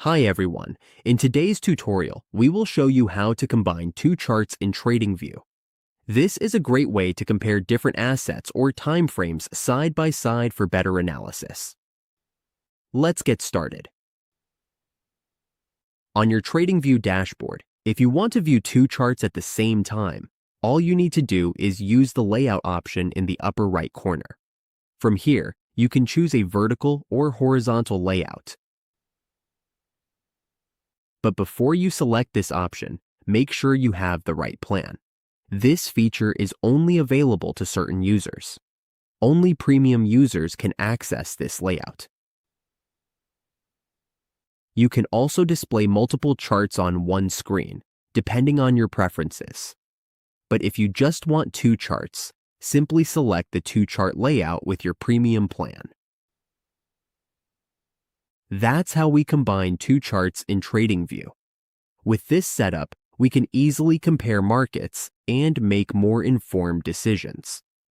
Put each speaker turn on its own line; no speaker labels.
Hi everyone. In today's tutorial, we will show you how to combine two charts in TradingView. This is a great way to compare different assets or time frames side by side for better analysis. Let's get started. On your TradingView dashboard, if you want to view two charts at the same time, all you need to do is use the layout option in the upper right corner. From here, you can choose a vertical or horizontal layout. But before you select this option, make sure you have the right plan. This feature is only available to certain users. Only premium users can access this layout. You can also display multiple charts on one screen, depending on your preferences. But if you just want two charts, simply select the two-chart layout with your premium plan. That's how we combine two charts in TradingView. With this setup, we can easily compare markets and make more informed decisions.